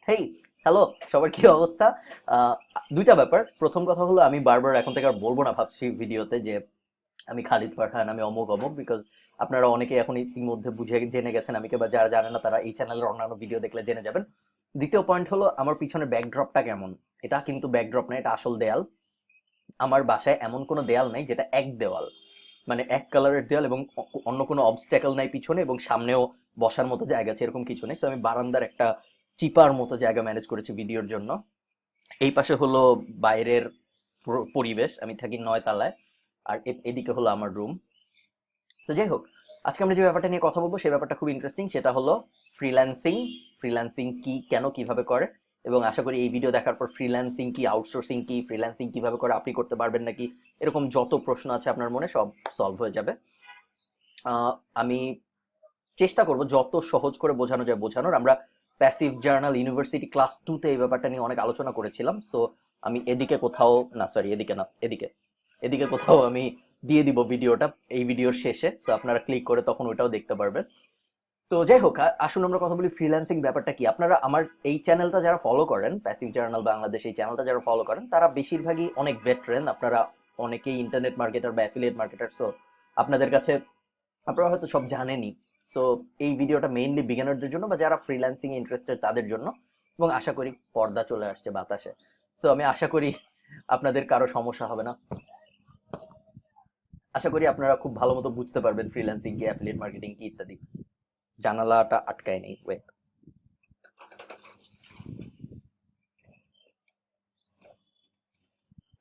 হেই, hello, সবার কি অবস্থা? আহ, দুইটা ব্যাপার। প্রথম কথা হলো, আমি বারবার এখন থেকে আর বলবো না ভাবছি ভিডিওতে যে আমি খালিদ ফারহান, আমি অমুক অমুক, বিকজ আপনারা অনেকে এখন ইতিমধ্যে বুঝে জেনে গেছেন আমি কে, বা যারা জানেন না তারা এই চ্যানেলের অন্যান্য ভিডিও দেখলে জেনে যাবেন। দ্বিতীয় পয়েন্ট হলো, আমার পিছনে ব্যাকড্রপটা কেমন। এটা কিন্তু ব্যাকড্রপ না, এটা আসল দেয়াল। আমার বাসায় এমন কোনো দেয়াল নাই যেটা এক দেওয়াল, মানে এক কালারের দেয়াল, এবং অন্য কোনো অবস্ট্যাকল নাই পিছনে, এবং সামনেও বসার মতো জায়গা আছে এরকম কিছু নেই। সো আমি বারান্দার একটা চিপার মতো জায়গা ম্যানেজ করেছি ভিডিওর জন্য। এই পাশে হলো বাইরের পরিবেশ, আমি থাকি 9 তলায়। আর এদিকে হলো আমার রুম। তো যাই হোক, আজকে আমরা যে ব্যাপারটা নিয়ে কথা বলবো সেই ব্যাপারটা খুব ইন্টারেস্টিং। সেটা হলো ফ্রিল্যান্সিং। ফ্রিল্যান্সিং কি, কেন, কিভাবে করে, এবং আশা করি এই ভিডিও দেখার পর ফ্রিল্যান্সিং কি, আউটসোর্সিং কি, ফ্রিল্যান্সিং কিভাবে করে, আপনি করতে পারবেন নাকি, এরকম যত প্রশ্ন আছে আপনার মনে সব সলভ হয়ে যাবে। আমি চেষ্টা করব যত সহজ করে বোঝানো যায় বোঝানোর। আমরা প্যাসিভ জার্নাল ইউনিভার্সিটি ক্লাস 2-তে এই ব্যাপারটা নিয়ে অনেক আলোচনা করেছিলাম। সো আমি এদিকে কোথাও না, সরি এদিকে না, এদিকে এদিকে কোথাও আমি দিয়ে দিব ভিডিওটা এই ভিডিওর শেষে। সো আপনারা ক্লিক করে তখন ওটাও দেখতে পারবেন। তো যাই হোক, আসুন আমরা কথা বলি ফ্রিল্যান্সিং ব্যাপারটা কি। আপনারা আমার এই চ্যানেলটা যারা ফলো করেন, প্যাসিভ জার্নাল বাংলাদেশ এই চ্যানেলটা যারা ফলো করেন, তারা বেশিরভাগই অনেক ভেটারেন। আপনারা অনেকেই ইন্টারনেট মার্কেটার বা অ্যাফিলিয়েট মার্কেটার। সো আপনাদের কাছে আপনারা হয়তো সব জানেনই। সো এই ভিডিওটা মেইনলি বিগিনারদের জন্য, বা যারা ফ্রিল্যান্সিং ইন্টারেস্টেড তাদের জন্য, এবং আশা করি পর্দা চলে আসছে বাতাসে। সো আমি আশা করি আপনাদের কারো সমস্যা হবে না। আশা করি আপনারা খুব ভালো মতো বুঝতে পারবেন ফ্রিল্যান্সিং কি, অ্যাফিলিয়েট মার্কেটিং কি ইত্যাদি। জানালাটা আটকায় নেই, ওয়েট।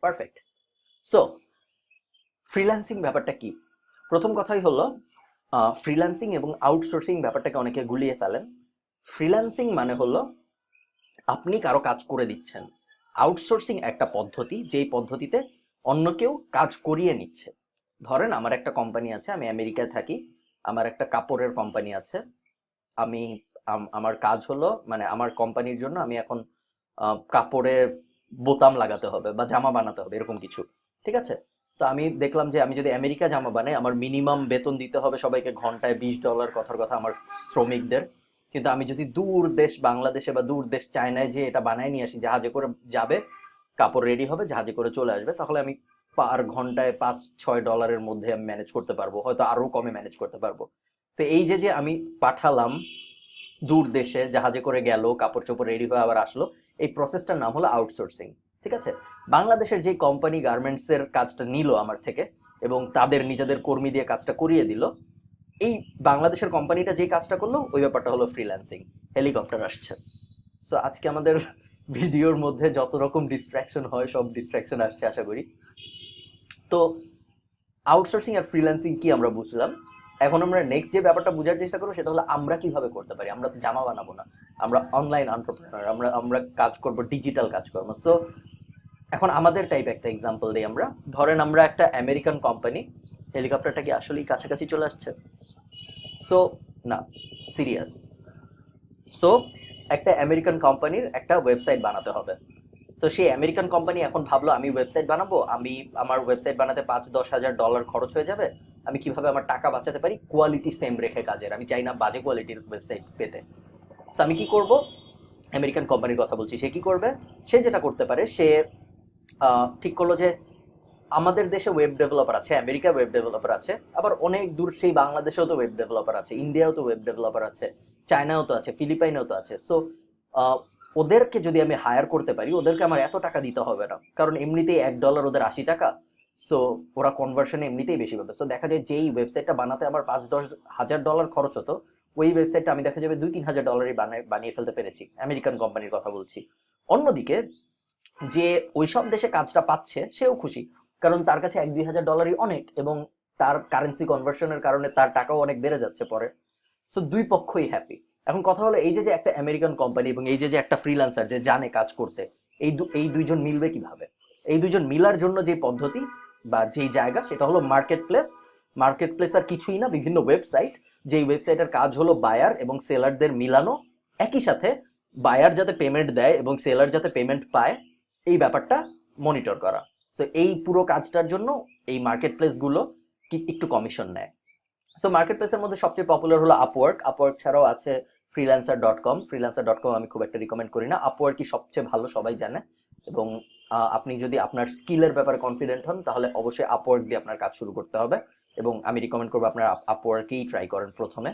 পারফেক্ট। সো ফ্রিল্যান্সিং ব্যাপারটা কি? প্রথম কথাই হলো, ফ্রিল্যান্সিং এবং আউটসোর্সিং ব্যাপারটাকে অনেকে গুলিয়ে ফেলেন। ফ্রিল্যান্সিং মানে হলো আপনি কারো কাজ করে দিচ্ছেন। আউটসোর্সিং একটা পদ্ধতি, যেই পদ্ধতিতে অন্য কেউ কাজ করিয়ে নিচ্ছে। ধরেন আমার একটা কোম্পানি আছে, আমি আমেরিকায় থাকি, আমার একটা কাপড়ের কোম্পানি আছে। আমি আমার কাজ হলো, মানে আমার কোম্পানির জন্য আমি এখন কাপড়ে বোতাম লাগাতে হবে বা জামা বানাতে হবে এরকম কিছু। ঠিক আছে? তো আমি দেখলাম যে আমি যদি আমেরিকা জামা বানাই, আমার মিনিমাম বেতন দিতে হবে সবাইকে ঘন্টায় $20, কথার কথা আমার শ্রমিকদের। কিন্তু আমি যদি দূর দেশ বাংলাদেশে বা দূর দেশ চায়নায় যে এটা বানায় নিয়ে আসি, জাহাজে করে যাবে, কাপড় রেডি হবে, জাহাজে করে চলে আসবে, তাহলে আমি পার ঘন্টায় $5-6 মধ্যে আমি ম্যানেজ করতে পারবো, হয়তো আরো কমে ম্যানেজ করতে পারবো। তো এই যে যে আমি পাঠালাম দূর দেশে, জাহাজে করে গেল, কাপড় চোপড় রেডি হয়ে আবার আসলো, এই প্রসেসটার নাম হলো আউটসোর্সিং। ঠিক আছে? বাংলাদেশের যে কোম্পানি গার্মেন্টসের কাজটা নিল আমার থেকে এবং তাদের নিজেদের কর্মী দিয়ে কাজটা করিয়ে দিল, এই বাংলাদেশের কোম্পানিটা যে কাজটা করলো ওই ব্যাপারটা হলো ফ্রিল্যান্সিং। হেলিকপ্টার আসছে। সো আজকে আমাদের ভিডিওর মধ্যে যত রকম ডিস্ট্রাকশন হয় সব ডিস্ট্রাকশন আসছে আশা করি। তো আউটসোর্সিং আর ফ্রিল্যান্সিং কি আমরা বুঝলাম। এখন আমরা নেক্সট যে ব্যাপারটা বোঝার চেষ্টা করবো সেটা হলো আমরা কিভাবে করতে পারি। আমরা তো জামা বানাবো না, আমরা অনলাইন এন্টারপ্রেনার, আমরা আমরা কাজ করব ডিজিটাল কাজকর্ম। সো এখন আমাদের টাইপ একটা এক্সাম্পল দিই আমরা। ধরেন আমরা একটা আমেরিকান কোম্পানি। হেলিকপ্টারটা কি আসলেই কাছাকাছি চলে আসছে? সো না, সিরিয়াস। সো একটা আমেরিকান কোম্পানির একটা ওয়েবসাইট বানাতে হবে। সো সেই আমেরিকান কোম্পানি এখন ভাবলো আমি ওয়েবসাইট বানাবো, আমি আমার ওয়েবসাইট বানাতে $5-10 হাজার খরচ হয়ে যাবে। আমি কিভাবে আমার টাকা বাঁচাতে পারি কোয়ালিটি সেম রেখে কাজের, আমি চাই না বাজে কোয়ালিটির ওয়েবসাইট পেতে। সো আমি কি করব, আমেরিকান কোম্পানির কথা বলছি, সে কি করবে? সে যেটা করতে পারে, সে ঠিক করলো যে আমাদের দেশে ওয়েব ডেভেলপার আছে, আমেরিকা ওয়েব ডেভেলপার আছে, আবার অনেক দূর সেই বাংলাদেশেও তো ওয়েব ডেভেলপার আছে, ইন্ডিয়াও তো ওয়েব ডেভেলপার আছে, চায়নাও তো আছে, ফিলিপাইনেও তো আছে। সো ওদেরকে যদি আমি হায়ার করতে পারি, ওদেরকে আমার এত টাকা দিতে হবে না, কারণ এমনিতেই $1 ওদের 80 টাকা। সো ওরা কনভার্সনে এমনিতেই বেশি পাবে। সো দেখা যায় যেই ওয়েবসাইটটা বানাতে আমার $5-10 হাজার খরচ হতো, ওই ওয়েবসাইটটা আমি দেখা যাবে $2-3 হাজার বানিয়ে ফেলতে পেরেছি। আমেরিকান কোম্পানির কথা বলছি। অন্যদিকে যে ওইসব দেশে কাজটা পাচ্ছে সেও খুশি, কারণ তার কাছে $1-2 হাজারই অনেক, এবং তার কারেন্সি কনভার্সনের কারণে তার টাকাও অনেক বেড়ে যাচ্ছে পরে। সো দুই পক্ষই হ্যাপি। এখন কথা হলো, এই যে যে একটা আমেরিকান কোম্পানি এবং এই যে যে একটা ফ্রিল্যান্সার যে জানে কাজ করতে, এই দুইজন মিলবে কিভাবে? এই দুইজন মিলার জন্য যে পদ্ধতি বা যেই জায়গা সেটা হলো মার্কেট প্লেস। মার্কেট প্লেস আর কিছুই না, বিভিন্ন ওয়েবসাইট। যেই ওয়েবসাইটের কাজ হলো বায়ার এবং সেলারদের মিলানো, একই সাথে বায়ার যাতে পেমেন্ট দেয় এবং সেলার যাতে পেমেন্ট পায়, এই ব্যাপারটা মনিটর করা। সো এই পুরো কাজটার জন্য এই মার্কেট প্লেসগুলো একটু কমিশন নেয়। সো মার্কেট প্লেসের মধ্যে সবচেয়ে পপুলার হলো আপওয়ার্ক। আপওয়ার্ক ছাড়াও আছে freelancer.com আমি খুব একটা রিকমেন্ড করি না। আপওয়ার্কই সবচেয়ে ভালো, সবাই জানে। এবং আপনি যদি আপনার স্কিলের ব্যাপারে কনফিডেন্ট হন তাহলে অবশ্যই আপওয়ার্ক দিয়ে আপনার কাজ শুরু করতে হবে, এবং আমি রিকমেন্ড করবো আপনার আপওয়ার্কেই ট্রাই করেন প্রথমে।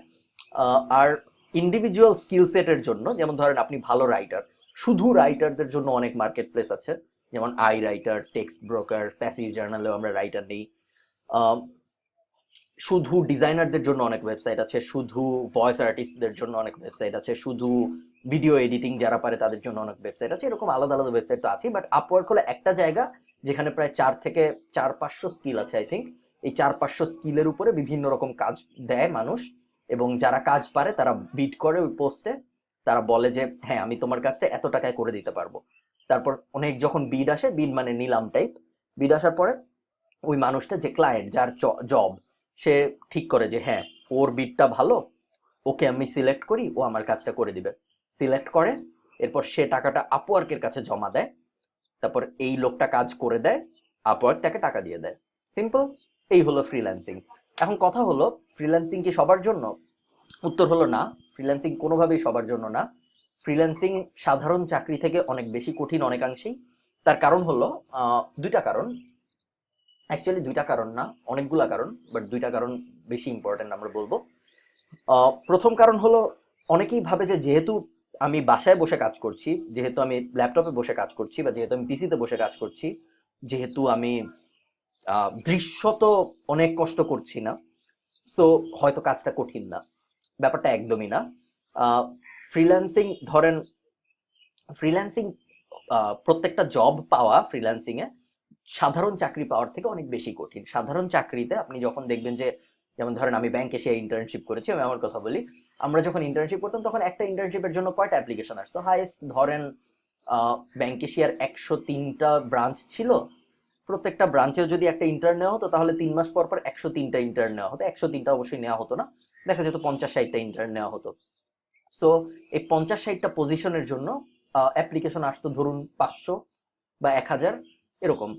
আর ইন্ডিভিজুয়াল স্কিল সেটের জন্য, যেমন ধরেন আপনি ভালো রাইটার, শুধু রাইটারদের জন্য অনেক মার্কেট প্লেস আছে, যেমন I writer, text broker, passive জার্নালেও আমরা রাইটার নেই। শুধু ডিজাইনারদের জন্য অনেক ওয়েবসাইট আছে, শুধু ভয়েস আর্টিস্টদের জন্য অনেক ওয়েবসাইট আছে, শুধু ভিডিও এডিটিং যারা পারে তাদের জন্য অনেক ওয়েবসাইট আছে, এরকম আলাদা আলাদা ওয়েবসাইট তো আছে। বাট আপওয়ার্ক হলো একটা জায়গা যেখানে প্রায় 4 থেকে 500 স্কিল আছে আই থিঙ্ক। এই 4-500 স্কিলের উপরে বিভিন্ন রকম কাজ দেয় মানুষ, এবং যারা কাজ পারে তারা বিড করে ওই পোস্টে, তারা বলে যে হ্যাঁ আমি তোমার কাজটা এত টাকায় করে দিতে পারবো। তারপর অনেক যখন বিড আসে, বিড মানে নিলাম টাইপ, বিড আসার পরে ওই মানুষটা, যে ক্লায়েন্ট, যার জব, সে ঠিক করে যে হ্যাঁ ওর বিটটা ভালো, ওকে আমি সিলেক্ট করি, ও আমার কাজটা করে দিবে। সিলেক্ট করে, এরপর সে টাকাটা আপওয়ার্কের কাছে জমা দেয়, তারপর এই লোকটা কাজ করে দেয়, আপওয়ার্ক তাকে টাকা দিয়ে দেয়। সিম্পল, এই হলো ফ্রিল্যান্সিং। এখন কথা হলো, ফ্রিল্যান্সিং কি সবার জন্য? উত্তর হলো না, ফ্রিল্যান্সিং কোনোভাবেই সবার জন্য না। ফ্রিল্যান্সিং সাধারণ চাকরি থেকে অনেক বেশি কঠিন অনেকাংশেই। তার কারণ হলো দুইটা কারণ। অ্যাকচুয়ালি দুইটা কারণ না, অনেকগুলা কারণ, বাট দুইটা কারণ বেশি ইম্পর্টেন্ট আমরা বলবো। প্রথম কারণ হলো, অনেকেই ভাবে যে যেহেতু আমি বাসায় বসে কাজ করছি, যেহেতু আমি ল্যাপটপে বসে কাজ করছি, বা যেহেতু আমি পিসিতে বসে কাজ করছি, যেহেতু আমি দৃশ্যত অনেক কষ্ট করছি না, সো হয়তো কাজটা কঠিন না। ব্যাপারটা একদমই না। ফ্রিল্যান্সিং ধরেন, ফ্রিল্যান্সিং প্রত্যেকটা জব পাওয়া ফ্রিল্যান্সিংয়ে সাধারণ চাকরি পাওয়ার থেকে অনেক বেশি কঠিন। সাধারণ চাকরিতে আপনি যখন দেখবেন যে, যেমন ধরেন আমি ব্যাংকে এসে ইন্টার্নশিপ করেছি, আমি আমার কথা বলি, আমরা যখন ইন্টার্নশিপ করতাম তখন একটা ইন্টার্নশিপের জন্য কয়টা অ্যাপ্লিকেশন আসতো? হাইয়েস্ট ধরেন ব্যাংক এশিয়ার 103টা ব্রাঞ্চ ছিল, প্রত্যেকটা ব্রাঞ্চেও যদি একটা ইন্টার্ন নেওয়া হতো তাহলে 3 মাস পর পর 103টা ইন্টার্ন নেওয়া হতো। 103টা অবশ্যই নেওয়া হতো না, দেখা যেত 50-60টা ইন্টার্ন নেওয়া হতো। সো এই 50-60টা পজিশনের জন্য অ্যাপ্লিকেশন আসতো ধরুন 500 বা 1000 এরকম।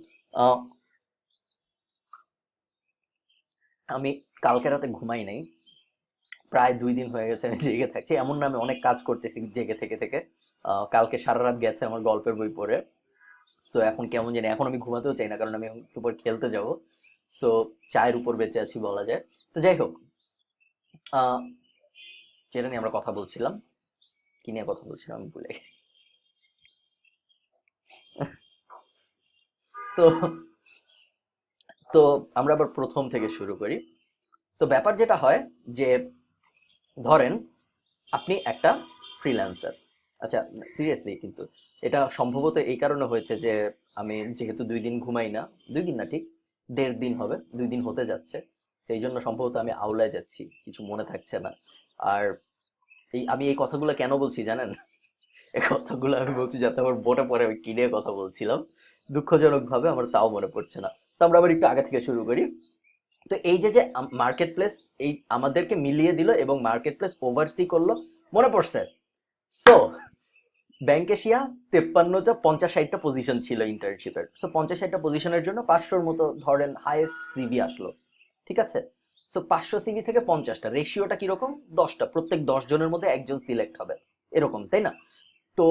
আমি কালকে রাতে ঘুমাই নাই, প্রায় 2 দিন হয়ে গেছে আমি জেগে থাকছি। এমন না আমি অনেক কাজ করতেছি জেগে থেকে থেকে, কালকে সারা রাত গেছে আমার গল্পের বই পড়ে। সো এখন কেমন জানি, এখন আমি ঘুমাতেও চাই না, কারণ আমি একটু পর খেলতে যাব। সো চায়ের উপর বেঁচে আছি বলা যায়। তো যাই হোক, যেটা নিয়ে আমরা কথা বলছিলাম, কি নিয়ে কথা বলছিলাম আমি ভুলে গেছি। তো তো আমরা আবার প্রথম থেকে শুরু করি। তো ব্যাপার যেটা হয় যে, ধরেন আপনি একটা ফ্রিল্যান্সার। আচ্ছা, সিরিয়াসলি কিন্তু এটা সম্ভবত এই কারণে হয়েছে যে আমি যেহেতু 2 দিন ঘুমাই না, 2 দিন না, ঠিক 1.5 দিন হবে, 2 দিন হতে যাচ্ছে, সেই জন্য সম্ভবত আমি আউলায় যাচ্ছি, কিছু মনে থাকছে না। আর আমি এই কথাগুলো কেন বলছি জানেন? এই কথাগুলো আমি বলছি যাতে আমার মনে পড়ে আমি কি নিয়ে কথা বলছিলাম। দুঃখজনক ভাবে আমার তাও মনে পড়ছে না। তো আমরা আবার একটু আগে থেকে শুরু করি। তো এই যে যে মার্কেট প্লেস এই আমাদেরকে মিলিয়ে দিল এবং মার্কেট প্লেস ওভারসি করলো, মনে পড়ছে? সো ব্যাংক এশিয়া 53টা 50-60টা পজিশন ছিল ইন্টার্নশিপের। সো 50-60টা পজিশনের জন্য 500-র মতো ধরেন হাইয়েস্ট সিভি আসলো, ঠিক আছে? সো 500 সিভি থেকে 50টা, রেশিওটা কিরকম? 10টা, প্রত্যেক 10 জনের মধ্যে একজন সিলেক্ট হবে, এরকম, তাই না? তো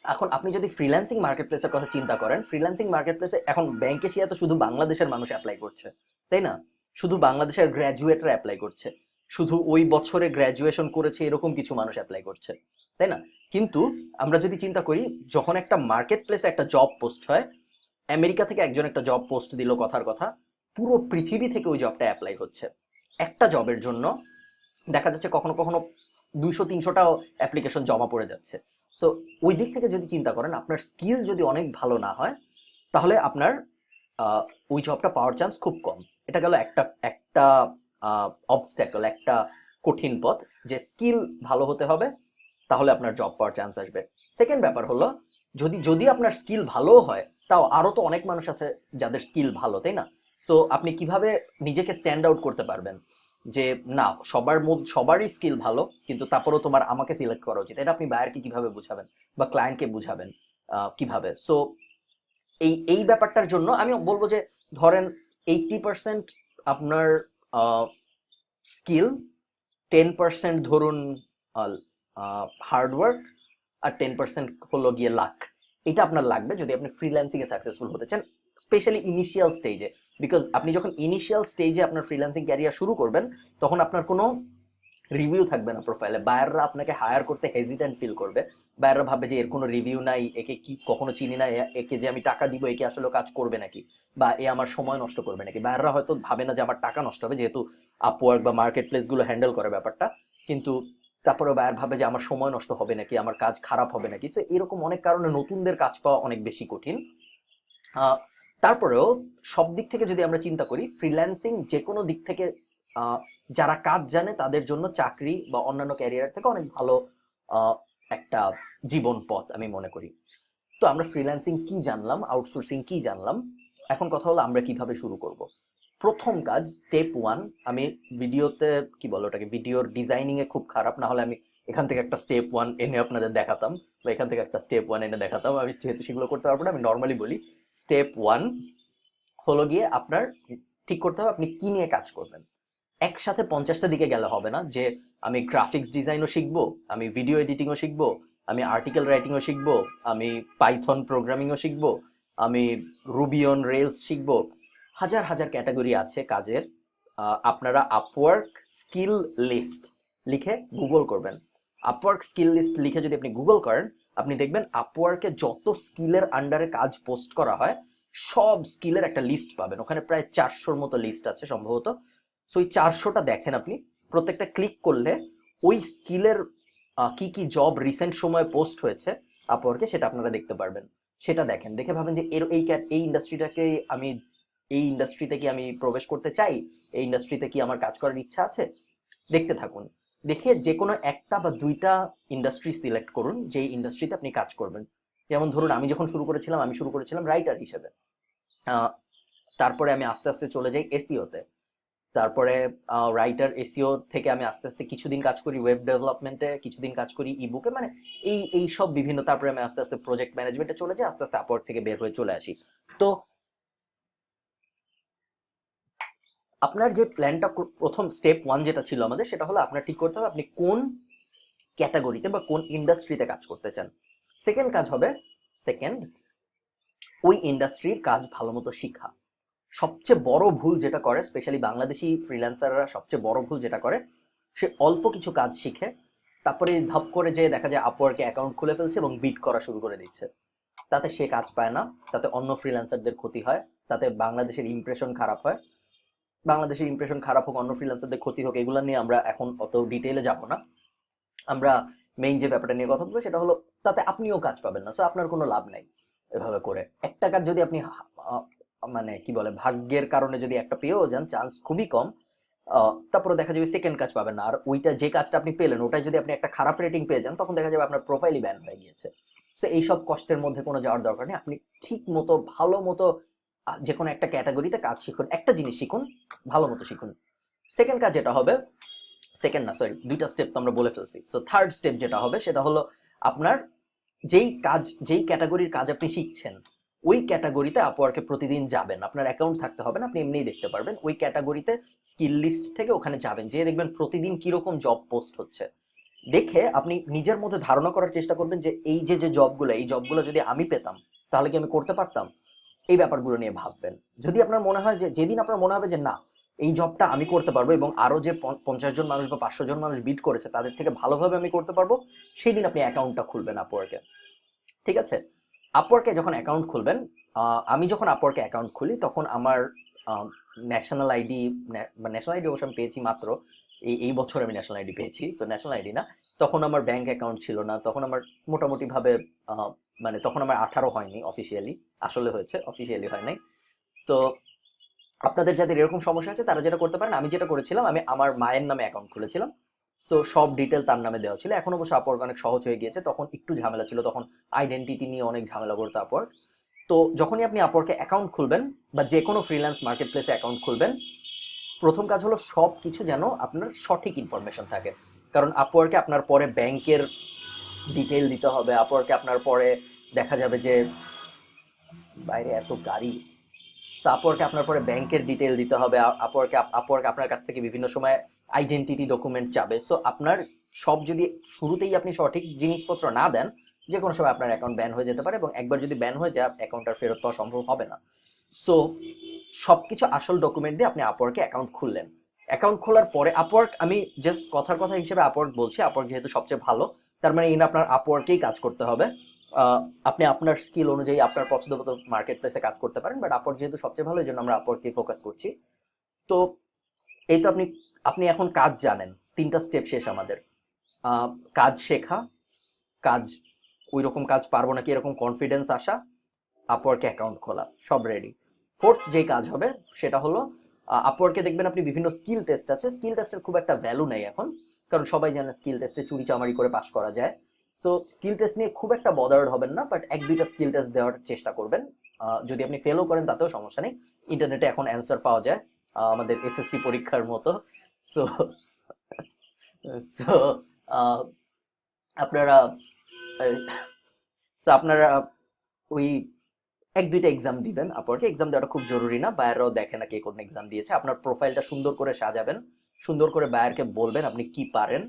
এখন আপনি যদি ফ্রিল্যান্সিং মার্কেট প্লেসের কথা চিন্তা করেন, ফ্রিল্যান্সিং মার্কেট প্লেসে এখন ব্যাংক এশিয়া তো শুধু বাংলাদেশের মানুষ অ্যাপ্লাই করছে, তাই না? শুধু বাংলাদেশের গ্র্যাজুয়েটরা অ্যাপ্লাই করছে, শুধু ওই বছরে গ্র্যাজুয়েশন করেছে এরকম কিছু মানুষ অ্যাপ্লাই করছে, তাই না? কিন্তু আমরা যদি চিন্তা করি, যখন একটা মার্কেট প্লেসে একটা জব পোস্ট হয়, আমেরিকা থেকে একজন একটা জব পোস্ট দিল, কথার কথা, পুরো পৃথিবী থেকে ওই জবটা অ্যাপ্লাই হচ্ছে। একটা জবের জন্য দেখা যাচ্ছে কখনো কখনো 200-300টাও অ্যাপ্লিকেশন জমা পড়ে যাচ্ছে। সো ওই দিক থেকে যদি চিন্তা করেন, আপনার স্কিল যদি অনেক ভালো না হয়, তাহলে আপনার ওই জবটা পাওয়ার চান্স খুব কম। এটা গেল একটা একটা অবস্ট্যাকল, একটা কঠিন পথ, যে স্কিল ভালো হতে হবে, তাহলে আপনার জব পাওয়ার চান্স আসবে। সেকেন্ড ব্যাপার হলো, যদি যদি আপনার স্কিল ভালোও হয়, তাও আরও তো অনেক মানুষ আছে যাদের স্কিল ভালো, তাই না? সো আপনি কিভাবে নিজেকে স্ট্যান্ড আউট করতে পারবেন যে না সবারই স্কিল ভালো, কিন্তু তারপরেও তোমার আমাকে সিলেক্ট করা উচিত? এটা আপনি বায়ারকে কিভাবে বুঝাবেন বা ক্লায়েন্টকে বুঝাবেন কিভাবে? সো এই এই ব্যাপারটার জন্য আমি বলবো যে, ধরেন 80% আপনার স্কিল, 10% ধরুন হার্ডওয়ার্ক আর 10% হলো গিয়ে লাক। এটা আপনার লাগবে যদি আপনি ফ্রিল্যান্সিং এ সাকসেসফুল হতে চান, স্পেশালি ইনিশিয়াল স্টেজে। বিকজ আপনি যখন ইনিশিয়াল স্টেজে আপনার ফ্রিল্যান্সিং ক্যারিয়ার শুরু করবেন, তখন আপনার কোনো রিভিউ থাকবে না প্রোফাইলে। বায়াররা আপনাকে হায়ার করতে হেজিটেন্ট ফিল করবে। বায়াররা ভাববে যে এর কোনো রিভিউ নাই, একে কি কখনো চিনি না, একে যে আমি টাকা দিব একে আসলে কাজ করবে নাকি, বা এ আমার সময় নষ্ট করবে নাকি। বায়াররা হয়তো ভাবে না যে আমার টাকা নষ্ট হবে, যেহেতু আপওয়ার্ক বা মার্কেট প্লেসগুলো হ্যান্ডেল করে ব্যাপারটা, কিন্তু তারপরে বায়ার ভাবে যে আমার সময় নষ্ট হবে নাকি, আমার কাজ খারাপ হবে নাকি। সো এরকম অনেক কারণে নতুনদের কাজ পাওয়া অনেক বেশি কঠিন। তারপরেও সব দিক থেকে যদি আমরা চিন্তা করি, ফ্রিল্যান্সিং যে কোনো দিক থেকে যারা কাজ জানে তাদের জন্য চাকরি বা অন্যান্য ক্যারিয়ার থেকে অনেক ভালো একটা জীবন পথ আমি মনে করি। তো আমরা ফ্রিল্যান্সিং কি জানলাম, আউটসোর্সিং কি জানলাম, এখন কথা হলো আমরা কিভাবে শুরু করব। প্রথম কাজ, স্টেপ 1, আমি ভিডিওতে কি বলো ওটাকে, ভিডিওর ডিজাইনিং এ খুব খারাপ, না হলে আমি এখান থেকে একটা স্টেপ 1 এনে আপনাদের দেখাতাম, বা এখান থেকে একটা স্টেপ 1 এনে দেখাতাম। আমি যেহেতু সেগুলো করতে পারবো না, আমি নর্মালি বলি। স্টেপ 1 হলো গিয়ে আপনার ঠিক করতে হবে আপনি কি নিয়ে কাজ করবেন। একসাথে 50টা দিকে গেলে হবে না, যে আমি গ্রাফিক্স ডিজাইনও শিখবো, আমি ভিডিও এডিটিংও শিখবো, আমি আর্টিকেল রাইটিংও শিখবো, আমি পাইথন প্রোগ্রামিংও শিখবো, আমি রুবি অন রেলস শিখবো। হাজার হাজার ক্যাটাগরি আছে কাজের। আপনারা আপওয়ার্ক স্কিল লিস্ট লিখে গুগল করবেন। আপওয়ার্ক স্কিল লিস্ট লিখে যদি আপনি গুগল করেন, আপনি দেখবেন আপওয়ার্কে যত স্কিলের আন্ডারে কাজ পোস্ট করা হয় সব স্কিলের একটা লিস্ট পাবেন। ওখানে প্রায় 400-র মতো লিস্ট আছে সম্ভবত। সো ওই 400টা দেখেন আপনি, প্রত্যেকটা ক্লিক করলে ওই স্কিলের কি কি জব রিসেন্ট সময়ে পোস্ট হয়েছে আপওয়ার্কে সেটা আপনারা দেখতে পারবেন। সেটা দেখেন, দেখে ভাবেন যে এই ইন্ডাস্ট্রিটাকে আমি, এই ইন্ডাস্ট্রিতে কি আমি প্রবেশ করতে চাই, এই ইন্ডাস্ট্রিতে কি আমার কাজ করার ইচ্ছা আছে। দেখতে থাকুন, দেখে যে কোনো একটা বা দুইটা ইন্ডাস্ট্রি সিলেক্ট করুন যেই ইন্ডাস্ট্রিতে আপনি কাজ করবেন। যেমন ধরুন আমি যখন শুরু করেছিলাম, আমি শুরু করেছিলাম রাইটার হিসেবে। তারপরে আমি আস্তে আস্তে চলে যাই এসইওতে। তারপরে রাইটার এসইও থেকে আমি আস্তে আস্তে কিছুদিন কাজ করি ওয়েব ডেভেলপমেন্টে, কিছুদিন কাজ করি ইবুকে, মানে এই সব বিভিন্ন। তারপরে আমি আস্তে আস্তে প্রজেক্ট ম্যানেজমেন্টে চলে যাই, আস্তে আস্তে আপওয়ার্ক থেকে বের হয়ে চলে আসি। তো আপনার যে প্ল্যানটা, প্রথম স্টেপ 1 যেটা ছিল আমাদের, সেটা হলো আপনার ঠিক করতে হবে আপনি কোন ক্যাটাগরিতে বা কোন ইন্ডাস্ট্রিতে কাজ করতে চান। সেকেন্ড কাজ হবে, সেকেন্ড, ওই ইন্ডাস্ট্রির কাজ ভালো মতো শিখা। সবচেয়ে বড় ভুল যেটা করে স্পেশালি বাংলাদেশি ফ্রিল্যান্সাররা, সবচেয়ে বড় ভুল যেটা করে, সে অল্প কিছু কাজ শিখে তারপরে ধাপ করে যে দেখা যায় আপওয়ার্কে অ্যাকাউন্ট খুলে ফেলছে এবং বিট করা শুরু করে দিচ্ছে। তাতে সে কাজ পায় না, তাতে অন্য ফ্রিল্যান্সারদের ক্ষতি হয়, তাতে বাংলাদেশের ইমপ্রেশন খারাপ হয়। বাংলাদেশের ইমপ্রেশন খারাপ হোক, অন্য ফ্রিল্যান্সারদের ক্ষতি হোক, এগুলো নিয়ে আমরা এখন অত ডিটেইলে যাব না। আমরা মেইন যে ব্যাপারটা নিয়ে কথা বলবো সেটা হলো, তাতে আপনিও কাজ পাবেন না, সো আপনার কোনো লাভ নাই এভাবে করে। একটা কাজ যদি আপনি মানে কি বলে ভাগ্যের কারণে যদি একটা পেয়েও যান, চান্স খুবই কম, তারপরে দেখা যাবে সেকেন্ড কাজ পাবেন না। আর ওইটা যে কাজটা আপনি পেলেন ওটাই যদি আপনি একটা খারাপ রেটিং পেয়ে যান, তখন দেখা যাবে আপনার প্রোফাইলই ব্যান হয়ে গিয়েছে। সো এইসব কষ্টের মধ্যে কোনো যাওয়ার দরকার নেই। আপনি ঠিক মতো ভালো মতো যে কোনো একটা ক্যাটাগরিতে কাজ শিখুন, একটা জিনিস শিখুন, ভালো মতো শিখুন। সেকেন্ড কাজ যেটা হবে, সেকেন্ড না সরি, দুইটা স্টেপ তো আমরা বলে ফেলছি। সো থার্ড স্টেপ যেটা হবে সেটা হলো আপনার যেই ক্যাটাগরির কাজ আপনি শিখছেন, ওই ক্যাটাগরিতে আপওয়ার্কে প্রতিদিন যাবেন। আপনার অ্যাকাউন্ট থাকতে হবে না, আপনি এমনিই দেখতে পারবেন। ওই ক্যাটাগরিতে স্কিল লিস্ট থেকে ওখানে যাবেন, যে দেখবেন প্রতিদিন কিরকম জব পোস্ট হচ্ছে। দেখে আপনি নিজের মধ্যে ধারণা করার চেষ্টা করবেন যে এই যে জবগুলো, এই জবগুলো যদি আমি পেতাম তাহলে কি আমি করতে পারতাম। এই ব্যাপারগুলো নিয়ে ভাববেন। যদি আপনার মনে হয় যে, যেদিন আপনার মনে হবে যে না এই জবটা আমি করতে পারবো এবং আরো যে 50 জন মানুষ বা 500 জন মানুষ বিট করেছে তাদের থেকে ভালোভাবে আমি করতে পারবো, সেই দিন আপনি অ্যাকাউন্টটা খুলবেন আপওয়ার্কে। ঠিক আছে? আপওয়ার্কে যখন অ্যাকাউন্ট খুলবেন, আমি যখন আপওয়ার্কে অ্যাকাউন্ট খুলি তখন আমার ন্যাশনাল আইডি, ন্যাশনাল আইডি অবশ্য আমি পেয়েছি মাত্র এই বছর আমি ন্যাশনাল আইডি পেয়েছি, সো ন্যাশনাল আইডি না। তখন আমার ব্যাংক অ্যাকাউন্ট ছিল না, তখন আমার মোটামুটি ভাবে মানে তখন আমার 18 হয়নি অফিসিয়ালি, আসলে হয়েছে, অফিসিয়ালি হয় নাই। তো আপনাদের যাদের এরকম সমস্যা আছে তারা যেটা করতে পারেন, আমি যেটা করেছিলাম, আমি আমার মায়ের নামে অ্যাকাউন্ট খুলেছিলাম। সো সব ডিটেল তার নামে দেওয়া ছিল। এখন অবশ্য আপওয়ার্ক অনেক সহজ হয়ে গিয়েছে, তখন একটু ঝামেলা ছিল, তখন আইডেন্টিটি নিয়ে অনেক ঝামেলা করতো আপওয়ার্ক। তো যখনই আপনি আপওয়ার্কে অ্যাকাউন্ট খুলবেন বা যে কোনো ফ্রিল্যান্স মার্কেট প্লেসে অ্যাকাউন্ট খুলবেন, প্রথম কাজ হলো সব কিছু যেন আপনার সঠিক ইনফরমেশন থাকে। কারণ আপওয়ার্কে আপনার পরে ব্যাংকের ডিটেল দিতে হবে, আপওয়ার্কে আপনার পরে দেখা যাবে যে বাইরে এত গাড়ি, সো আপওয়ার্কে আপনার পরে ব্যাংকের ডিটেল দিতে হবে, আপওয়ার্ক আপনার কাছ থেকে বিভিন্ন সময় আইডেন্টিটি ডকুমেন্ট চাবে। সো আপনার সব যদি শুরুতেই আপনি সঠিক জিনিসপত্র না দেন, যে কোনো সময় আপনার অ্যাকাউন্ট ব্যান হয়ে যেতে পারে, এবং একবার যদি ব্যান হয়ে যায় অ্যাকাউন্ট আর ফেরত পাওয়া সম্ভব হবে না। সো সবকিছু আসল ডকুমেন্ট দিয়ে আপনি আপওয়ার্কে অ্যাকাউন্ট খুললেন। অ্যাকাউন্ট খোলার পরে আপওয়ার্ক, আমি জাস্ট কথার কথা হিসেবে আপওয়ার্ক বলছি, আপওয়ার্ক যেহেতু সবচেয়ে ভালো, তার মানে ইন আপনার আপওয়ার্কেই কাজ করতে হবে। আপনি আপনার স্কিল অনুযায়ী আপনার পছন্দ মতো মার্কেট প্লেসে কাজ করতে পারেন, বাট আপওয়ার্ক যেহেতু সবচেয়ে ভালো, এই জন্য আমরা আপওয়ার্ককেই ফোকাস করছি। তো এই তো আপনি আপনি এখন কাজ জানেন, 3টা স্টেপ শেষ আমাদের। কাজ শেখা, কাজ ওই রকম কাজ পারবো নাকি এরকম কনফিডেন্স আসা, আপওয়ার্কে অ্যাকাউন্ট খোলা, সব রেডি। ফোর্থ যেই কাজ হবে সেটা হলো আপওয়ার্কে দেখবেন আপনি বিভিন্ন স্কিল টেস্ট আছে। স্কিল টেস্টের খুব একটা ভ্যালু নেই এখন, কারণ সবাই জানে স্কিল টেস্টে চুরি চামারি করে পাশ করা যায়। সো স্কিল টেস্ট নিয়ে খুব একটা বদার্ড হবেন না, বাট 1-2টা স্কিল টেস্ট দেওয়ার চেষ্টা করবেন। যদি আপনি ফেলও করেন তাতেও সমস্যা নেই, ইন্টারনেটে এখন অ্যান্সার পাওয়া যায় আমাদের এসএসসি পরীক্ষার মতো। সো সো আপনারা আপনারা ওই 1-2টা এক্সাম দিবেন। আপওয়ার্কে এক্সাম দেওয়াটা খুব জরুরি না, বায়াররাও দেখে না কে কোন এক্সাম দিয়েছে। আপনার প্রোফাইলটা সুন্দর করে সাজাবেন, সুন্দর করে বায়ারকে বলবেন আপনি কি পারেন,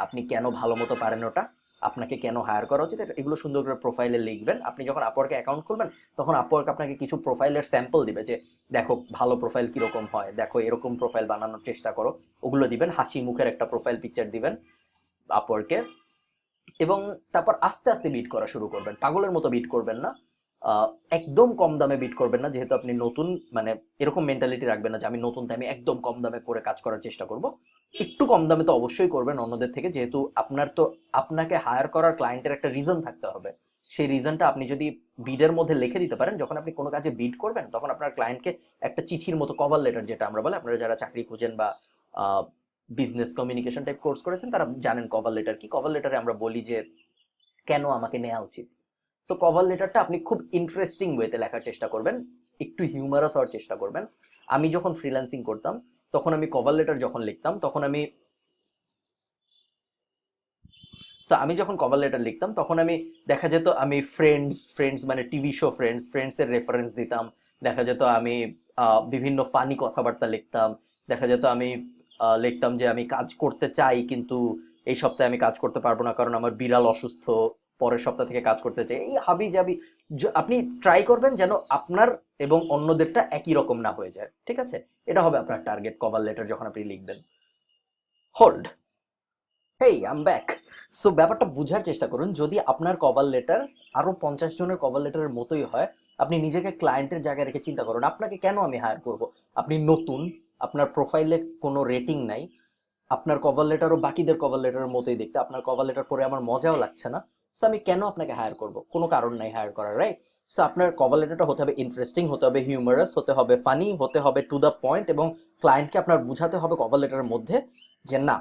আপনি কেন ভালো মতো পারেন ওটা, আপনাকে কেন হায়ার করা উচিত, এগুলো সুন্দর করে প্রোফাইলে লিখবেন। আপনি যখন আপওয়ার্কে অ্যাকাউন্ট খুলবেন তখন আপওয়ার্ক আপনাকে কিছু প্রোফাইলের স্যাম্পল দিবে, যে দেখো ভালো প্রোফাইল কিরকম হয়, দেখো এরকম প্রোফাইল বানানোর চেষ্টা করো, ওগুলো দিবেন। হাসি মুখের একটা প্রোফাইল পিকচার দিবেন আপওয়ার্কে, এবং তারপর আস্তে আস্তে বিট করা শুরু করবেন। পাগলের মতো বিট করবেন না, একদম কম দামে বিট করবেন না, যেহেতু আপনি নতুন, মানে এরকম মেন্টালিটি রাখবেন না যে আমি নতুন তাই আমি একদম কম দামে করে কাজ করার চেষ্টা করব। একটু কম দামে তো অবশ্যই করবেন অন্যদের থেকে, যেহেতু আপনার তো আপনাকে হায়ার করার ক্লায়েন্টের একটা রিজন থাকতে হবে। সেই রিজনটা আপনি যদি বিডের মধ্যে লিখে দিতে পারেন, যখন আপনি কোনো কাজে বিড করবেন তখন আপনার ক্লায়েন্টকে একটা চিঠির মতো, কভার লেটার যেটা আমরা বলি, আপনারা যারা চাকরি খুঁজেন বা বিজনেস কমিউনিকেশন টাইপ কোর্স করেছেন তারা জানেন কভার লেটার কি। কভার লেটারে আমরা বলি যে কেন আমাকে নেওয়া উচিত। সো কভার লেটারটা আপনি খুব ইন্টারেস্টিং ওয়েতে লেখার চেষ্টা করবেন, একটু হিউমারাস হওয়ার চেষ্টা করবেন। আমি যখন ফ্রিল্যান্সিং করতাম তখন আমি কভার লেটার যখন লিখতাম তখন আমি যখন কভার লেটার লিখতাম তখন আমি, দেখা যেত আমি ফ্রেন্ডস ফ্রেন্ডস মানে টিভি শো ফ্রেন্ডসের রেফারেন্স দিতাম। দেখা যেত আমি বিভিন্ন ফানি কথাবার্তা লিখতাম। দেখা যেত আমি লিখতাম যে আমি কাজ করতে চাই, কিন্তু এই সপ্তাহে আমি কাজ করতে পারবো না কারণ আমার বিড়াল অসুস্থ, পরের সপ্তাহ থেকে কাজ করতে চাই, এই হাবি জাবি। আপনি ট্রাই করবেন যেন আপনার এবং অন্যদেরটা একই রকম না হয়ে যায়, ঠিক আছে? এটা হবে আপনার টার্গেট কভার লেটার যখন আপনি লিখবেন। Hold, hey I am back. So ব্যাপারটা বুঝার চেষ্টা করুন, যদি আপনার কভার লেটার আরো 50 জনের কভার লেটারের মতোই হয়, আপনি নিজেকে ক্লায়েন্টের জায়গায় রেখে চিন্তা করুন আপনাকে কেন আমি হায়ার করব। আপনি নতুন, আপনার প্রোফাইলে কোনো রেটিং নাই, আপনার কভার লেটারও বাকিদের কভার লেটারের মতোই দেখতে, আপনার কভার লেটার পড়ে আমার মজাও লাগছে না। সো আমি কেন আপনাকে হায়ার করব, কোনো কারণ নাই হায়ার করার, রাইট? সো আপনার কভার লেটারটা হতে হবে ইন্টারেস্টিং, হতে হবে হিউমারাস, হতে হবে ফানি, হতে হবে টু দ্য পয়েন্ট, এবং ক্লায়েন্টকে আপনার বুঝাতে হবে কভার লেটারের মধ্যে যে না,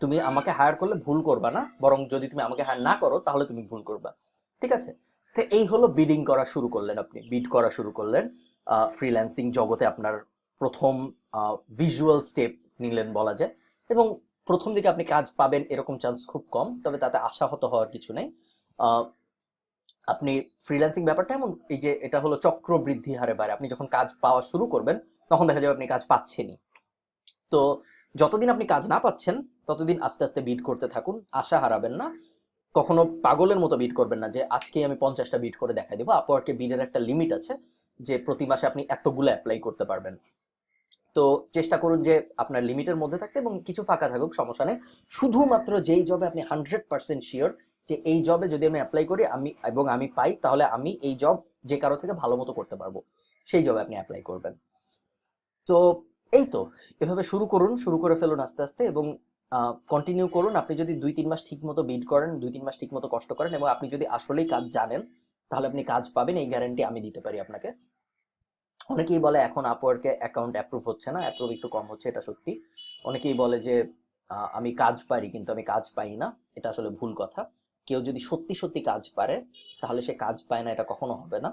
তুমি আমাকে হায়ার করলে ভুল করবা না, বরং যদি তুমি আমাকে হায়ার না করো তাহলে তুমি ভুল করবা, ঠিক আছে? তো এই হলো বিডিং করা শুরু করলেন, আপনি বিড করা শুরু করলেন। ফ্রিল্যান্সিং জগতে আপনার প্রথম ভিজুয়াল স্টেপ নিলেন বলা যায়, এবং প্রথম দিকে আপনি কাজ পাবেন এরকম চান্স খুব কম, তবে তাতে আশাহত হওয়ার কিছু নেই। আহ, আপনি ফ্রিল্যান্সিং ব্যাপারটা এমন, এই যে এটা হলো চক্র বৃদ্ধি হারে বাড়ে, আপনি যখন কাজ পাওয়া শুরু করবেন তখন দেখা যাবে আপনি কাজ পাচ্ছেনই। তো যতদিন আপনি কাজ না পাচ্ছেন ততদিন আস্তে আস্তে বিট করতে থাকুন, আশা হারাবেন না। কখনো পাগলের মতো বিট করবেন না যে আজকে আমি 50টা বিট করে দেখাই দেবো। আপওয়ার্কে বিটের একটা লিমিট আছে, যে প্রতি মাসে আপনি এতগুলো অ্যাপ্লাই করতে পারবেন। তো চেষ্টা করুন যে আপনার লিমিটের মধ্যে থাকতে, এবং কিছু ফাঁকা থাকুক সমস্যা নেই। শুধুমাত্র যেই জবে আপনি 100% শিওর যে এই জবে যদি আমি অ্যাপ্লাই করি আমি পাই, তাহলে আমি এই জব যে কারো থেকে ভালো মতো করতে পারবো, সেই জবে আপনি অ্যাপ্লাই করবেন। তো এই তো, এভাবে শুরু করুন, শুরু করে ফেলুন আস্তে আস্তে, এবং কন্টিনিউ করুন। আপনি যদি 2-3 মাস ঠিক মতো বিড করেন, 2-3 মাস ঠিক মতো কষ্ট করেন, এবং আপনি যদি আসলেই কাজ জানেন, তাহলে আপনি কাজ পাবেন, এই গ্যারান্টি আমি দিতে পারি আপনাকে। অনেকেই বলে এখন আপওয়ার্কে অ্যাকাউন্ট অ্যাপ্রুভ হচ্ছে না, অ্যাপ্রুভ একটু কম হচ্ছে, এটা সত্যি। অনেকেই বলে যে আমি কাজ পারি কিন্তু আমি কাজ পাই না, এটা আসলে ভুল কথা। কেউ যদি সত্যি সত্যি কাজ পারে তাহলে সে কাজ পায় না, এটা কখনো হবে না।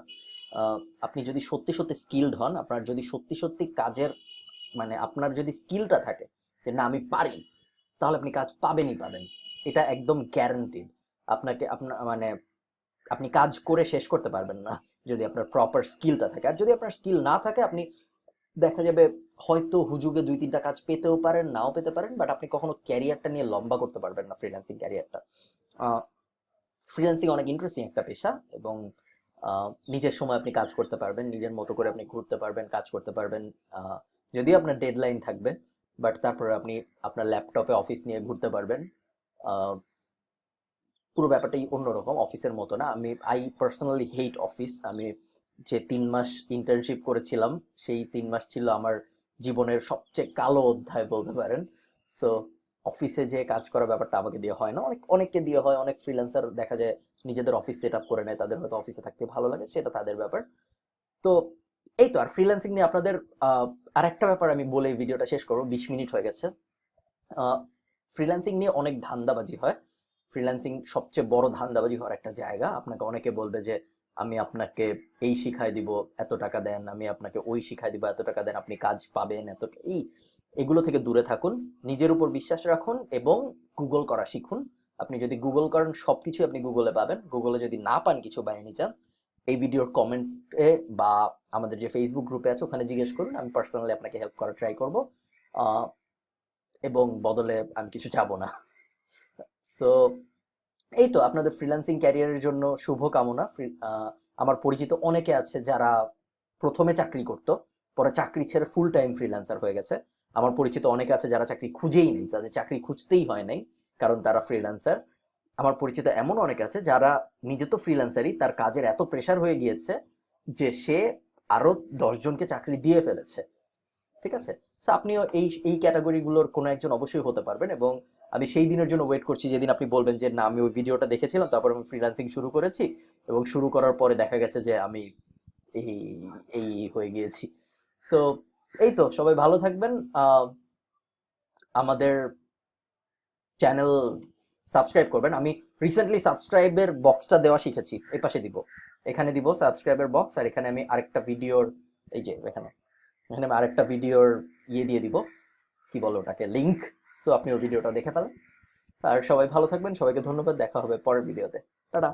আপনি যদি সত্যি সত্যি স্কিলড হন, আপনার যদি সত্যি সত্যি কাজের, মানে আপনার যদি স্কিলটা থাকে যে না আমি পারি, তাহলে আপনি কাজ পাবেনই পাবেন, এটা একদম গ্যারান্টিড। আপনাকে আপনার মানে আপনি কাজ করে শেষ করতে পারবেন না যদি আপনার প্রপার স্কিলটা থাকে। আর যদি আপনার স্কিল না থাকে, আপনি দেখা যাবে হয়তো হুজুগে 2-3টা কাজ পেতেও পারেন, নাও পেতে পারেন, বাট আপনি কখনো ক্যারিয়ারটা নিয়ে লম্বা করতে পারবেন না, ফ্রিল্যান্সিং ক্যারিয়ারটা। ফ্রিল্যান্সিং অনেক ইন্টারেস্টিং একটা পেশা, এবং নিজের সময় আপনি কাজ করতে পারবেন, নিজের মতো করে আপনি ঘুরতে পারবেন, কাজ করতে পারবেন। যদিও আপনার ডেডলাইন থাকবে, বাট তারপরে আপনি আপনার ল্যাপটপে অফিস নিয়ে ঘুরতে পারবেন। আহ, পুরো ব্যাপারটাই অন্যরকম, অফিসের মতো না। I personally hate office. আমি যে 3 মাস ইন্টার্নশিপ করেছিলাম, সেই 3 মাস ছিল আমার জীবনের সবচেয়ে কালো অধ্যায় বলতে পারেন। সো অফিসে যে কাজ করার ব্যাপারটা আমাকে দিয়ে হয় না, অনেককে দিয়ে হয়। অনেক ফ্রিল্যান্সার দেখা যায় নিজেদের অফিস সেট আপ করে নেয়, তাদের হয়তো অফিসে থাকতে ভালো লাগে, সেটা তাদের ব্যাপার। তো এই তো। আর ফ্রিল্যান্সিং নিয়ে আপনাদের আরেকটা ব্যাপার আমি বলে ভিডিওটা শেষ করবো, 20 মিনিট হয়ে গেছে। ফ্রিল্যান্সিং নিয়ে অনেক ধান্দাবাজি হয়। ফ্রিল্যান্সিং সবচেয়ে বড় ধান্দাবাজি হওয়ার একটা জায়গা। আপনাকে অনেকে বলবে যে আমি আপনাকে এই শিখাই দিব, এত টাকা দেন, আমি আপনাকে ওই শিখাই দিব, এত টাকা দেন, আপনি কাজ পাবেন, এগুলো থেকে দূরে থাকুন। নিজের উপর বিশ্বাস রাখুন এবং গুগল করা শিখুন। আপনি যদি গুগল করেন, সবকিছু আপনি গুগলে পাবেন। গুগলে যদি না পান কিছু বাই এনি চান্স, এই ভিডিওর কমেন্টে বা আমাদের যে ফেসবুক গ্রুপে আছে ওখানে জিজ্ঞেস করুন, আমি পার্সোনালি আপনাকে হেল্প করার ট্রাই করবো। এবং বদলে আমি কিছু চাবো না। সো এই তো, আপনাদের ফ্রিল্যান্সিং ক্যারিয়ারের জন্য শুভ কামনা। আমার পরিচিত অনেকে আছে যারা প্রথমে চাকরি করতো, পরে চাকরি ছেড়ে ফুল টাইম ফ্রিল্যান্সার হয়ে গেছে। আমার পরিচিত অনেকে আছে যারা চাকরি খুঁজেই নেই, তাদের চাকরি খুঁজতেই হয় নাই, কারণ তারা ফ্রিল্যান্সার। আমার পরিচিত এমন অনেকে আছে যারা নিজে তো ফ্রিল্যান্সারই, তার কাজের এত প্রেশার হয়ে গিয়েছে যে সে আরো 10 জনকে চাকরি দিয়ে ফেলেছে। ঠিক আছে? সো আপনিও এই এই ক্যাটাগরিগুলোর কোনো একজন অবশ্যই হতে পারবেন, এবং আমি সেই দিনের জন্য ওয়েট করছি যেদিন আপনি বলবেন যে না, আমি ওই ভিডিওটা দেখেছিলাম, তারপর আমি ফ্রিল্যান্সিং শুরু করেছি, এবং শুরু করার পরে দেখা গেছে যে আমি এই এই হয়ে গিয়েছি। তো এই তো, সবাই ভালো থাকবেন। আমাদের চ্যানেল সাবস্ক্রাইব করবেন। আমি রিসেন্টলি সাবস্ক্রাইবের বক্সটা দেওয়া শিখেছি, এই পাশে দিব, এখানে দিব সাবস্ক্রাইবের বক্স, আর এখানে আমি আরেকটা ভিডিওর, এই যে এখানে এখানে আমি আরেকটা ভিডিওর দিয়ে দিব, কি বলো ওটাকে, লিংক। সো আপনি ওই ভিডিওটা দেখে ফেলেন। আর সবাই ভালো থাকবেন, সবাইকে ধন্যবাদ, দেখা হবে পরের ভিডিওতে। টাটা।